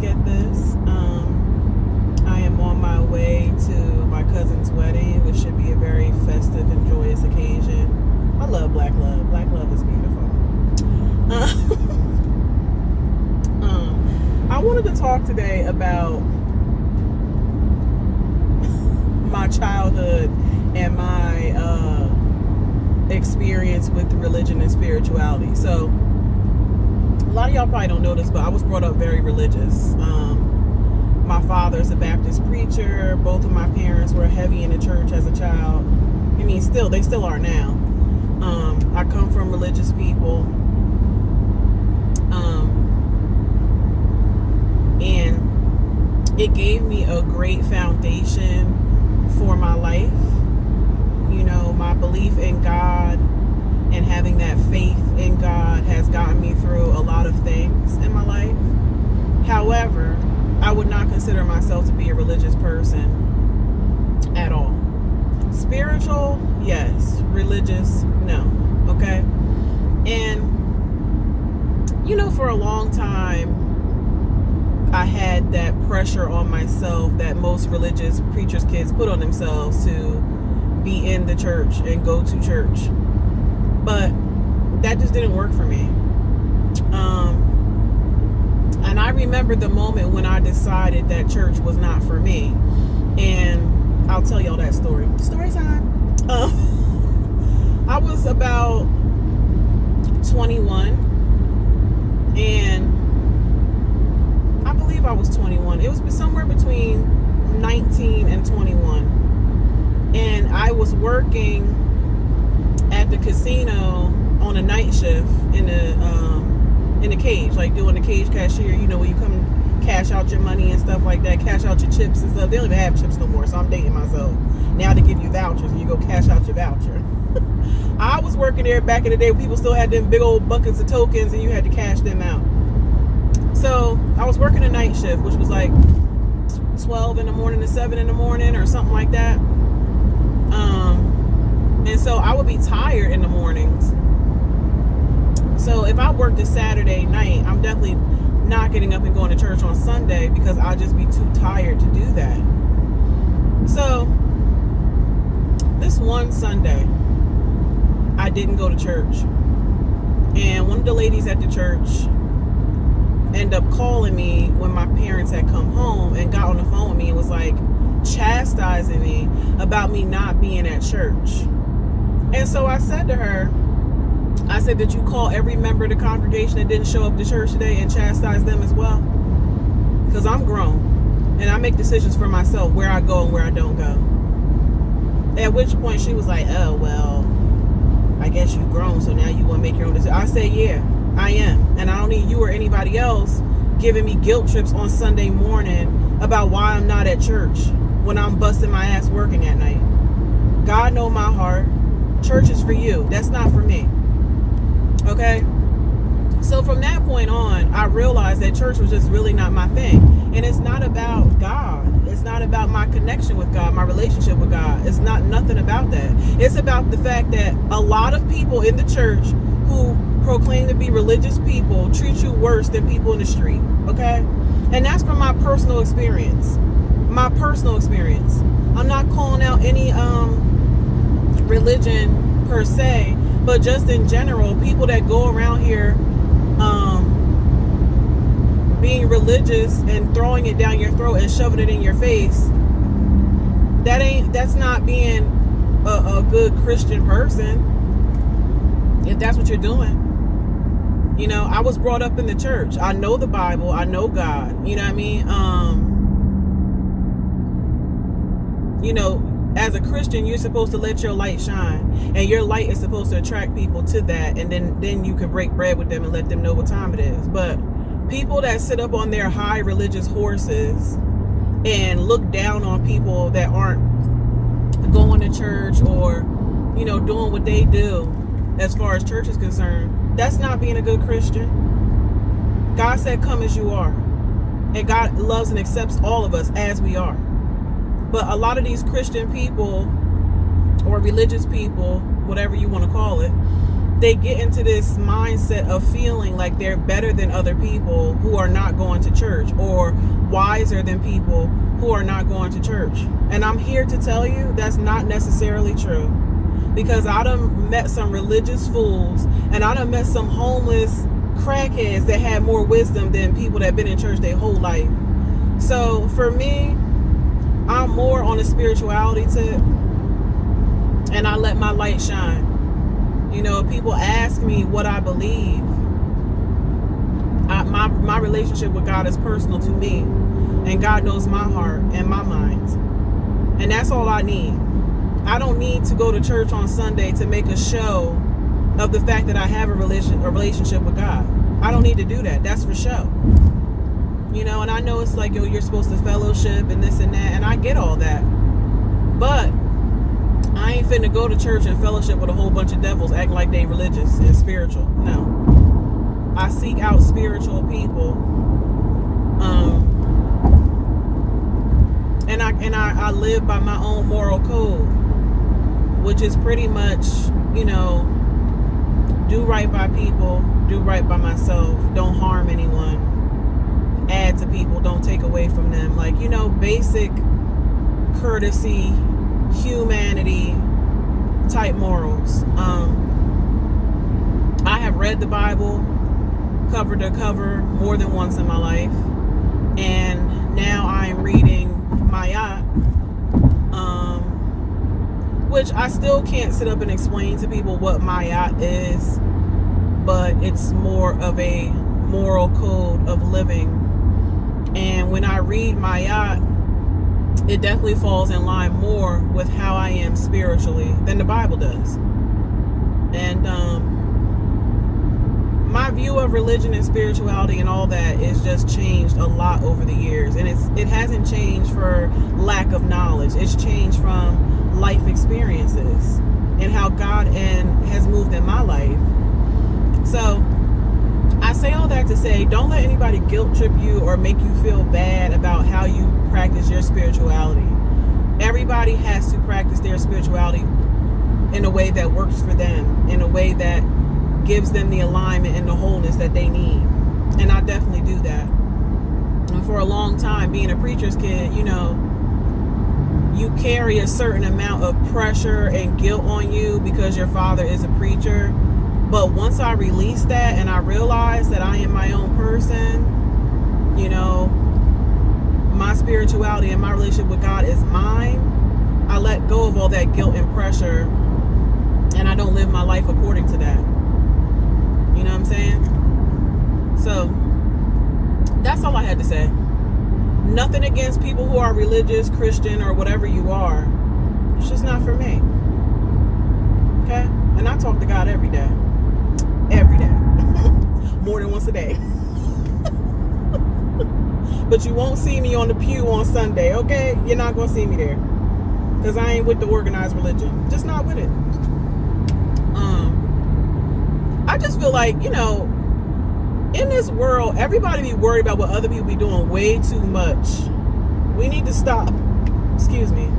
at this. I am on my way to my cousin's wedding, which should be a very festive and joyous occasion. I love black love. Black love is beautiful. I wanted to talk today about my childhood and my experience with religion and spirituality. So a lot of y'all probably don't know this, but I was brought up very religious. My father's a Baptist preacher. Both of my parents were heavy in the church as a child. I mean, they still are now. I come from religious people. And it gave me a great foundation for my life. You know, my belief in God and having that faith in God has gotten me through a lot of things in my life. However, I would not consider myself to be a religious person at all. Spiritual, yes. Religious, no. Okay? And, you know, for a long time, I had that pressure on myself that most religious preachers' kids put on themselves to be in the church and go to church. But that just didn't work for me. And I remember the moment when I decided that church was not for me. And I'll tell y'all that story. Story time. I was about 21. And I believe I was 21. It was somewhere between 19 and 21. And I was working at the casino on a night shift in the cage, like doing the cage cashier, you know, when you come and cash out your money and stuff like that, cash out your chips and stuff. They don't even have chips no more, so I'm dating myself. Now they give you vouchers and you go cash out your voucher. I was working there back in the day when people still had them big old buckets of tokens and you had to cash them out. So I was working a night shift, which was like 12 in the morning to 7 in the morning or something like that. And so I would be tired in the mornings. So if I worked a Saturday night, I'm definitely not getting up and going to church on Sunday because I'll just be too tired to do that. So this one Sunday, I didn't go to church. And one of the ladies at the church ended up calling me when my parents had come home and got on the phone with me and was like chastising me about me not being at church. And so I said to her, I said, did you call every member of the congregation that didn't show up to church today and chastise them as well? Because I'm grown and I make decisions for myself where I go and where I don't go. At which point she was like, oh, well, I guess you've grown, so now you want to make your own decision. I said, yeah, I am. And I don't need you or anybody else giving me guilt trips on Sunday morning about why I'm not at church when I'm busting my ass working at night. God knows my heart. Church is for you. That's not for me. Okay? So from that point on, I realized that church was just really not my thing. And it's not about God. It's not about my connection with God, my relationship with God. It's not nothing about that. It's about the fact that a lot of people in the church who proclaim to be religious people treat you worse than people in the street. Okay? And that's from my personal experience. My personal experience. I'm not calling out any religion per se, but just in general, people that go around here being religious and throwing it down your throat and shoving it in your face, that's not being a good Christian person, if that's what you're doing. You know, I was brought up in the church. I know the Bible. I know God. You know what I mean? You know, as a Christian, you're supposed to let your light shine, and your light is supposed to attract people to that, and then you can break bread with them and let them know what time it is. But people that sit up on their high religious horses and look down on people that aren't going to church or, you know, doing what they do as far as church is concerned, that's not being a good Christian. God said, come as you are. And God loves and accepts all of us as we are. But a lot of these Christian people or religious people, whatever you want to call it, they get into this mindset of feeling like they're better than other people who are not going to church, or wiser than people who are not going to church. And I'm here to tell you that's not necessarily true, because I done met some religious fools, and I done met some homeless crackheads that had more wisdom than people that have been in church their whole life. So for me, I'm more on a spirituality tip, and I let my light shine. You know, people ask me what I believe. My relationship with God is personal to me, and God knows my heart and my mind, and that's all I need. I don't need to go to church on Sunday to make a show of the fact that I have a relationship with God. I don't need to do that. That's for show. You know, and I know it's like, yo, you're supposed to fellowship and this and that, and I get all that. But I ain't finna go to church and fellowship with a whole bunch of devils acting like they religious and spiritual. No. I seek out spiritual people. And I live by my own moral code, which is pretty much, you know, do right by people, do right by myself, don't harm anyone, add to people, don't take away from them. Like, you know, basic courtesy, humanity type morals. I have read the Bible cover to cover more than once in my life, and now I'm reading Mayat, which I still can't sit up and explain to people what Mayat is, but it's more of a moral code of living. And when I read Mayat, it definitely falls in line more with how I am spiritually than the Bible does. And my view of religion and spirituality and all that is just changed a lot over the years. And it hasn't changed for lack of knowledge. It's changed from life experiences and how God has moved in my life. So I say all that to say, don't let anybody guilt trip you or make you feel bad about how you practice your spirituality. Everybody has to practice their spirituality in a way that works for them, in a way that gives them the alignment and the wholeness that they need. And I definitely do that. And for a long time, being a preacher's kid, you know, you carry a certain amount of pressure and guilt on you because your father is a preacher. But once I released that and I realized that I am my own person, you know, my spirituality and my relationship with God is mine, I let go of all that guilt and pressure, and I don't live my life according to that. You know what I'm saying? So that's all I had to say. Nothing against people who are religious, Christian, or whatever you are. It's just not for me. Okay? And I talk to God every day. Every day. More than once a day. But you won't see me on the pew on Sunday, okay? You're not going to see me there. Because I ain't with the organized religion. Just not with it. I just feel like, you know, in this world, everybody be worried about what other people be doing way too much. We need to stop. Excuse me.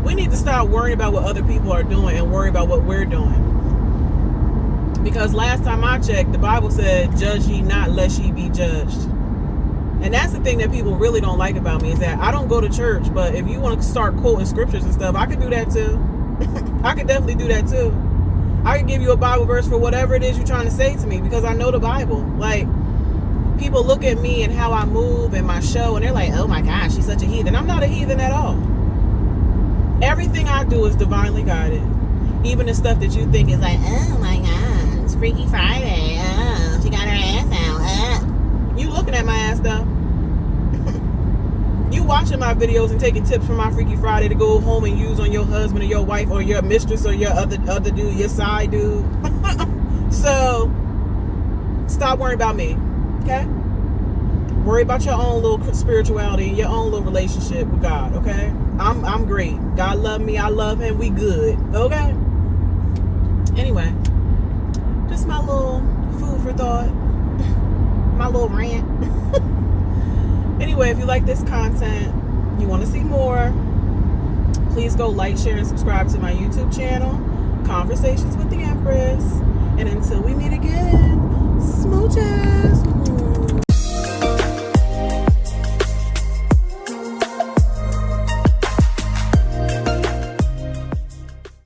We need to stop worrying about what other people are doing and worry about what we're doing. Because last time I checked, the Bible said, judge ye not lest ye be judged. And that's the thing that people really don't like about me, is that I don't go to church, but if you want to start quoting scriptures and stuff, I could do that too. I could definitely do that too. I could give you a Bible verse for whatever it is you're trying to say to me, because I know the Bible. Like, people look at me and how I move and my show, and they're like, oh my gosh, she's such a heathen. I'm not a heathen at all. Everything I do is divinely guided. Even the stuff that you think is like, oh my God, it's Freaky Friday. Oh, she got her ass out. You looking at my ass though. You watching my videos and taking tips from my Freaky Friday to go home and use on your husband or your wife or your mistress or your other dude, your side dude. So stop worrying about me, okay? Worry about your own little spirituality and your own little relationship with God, okay? I'm great. God love me, I love him, we good, okay? Anyway, just my little food for thought, my little rant. Anyway, if you like this content, you want to see more, please go like, share, and subscribe to my YouTube channel. Conversations with the Empress. And until we meet again, smooches.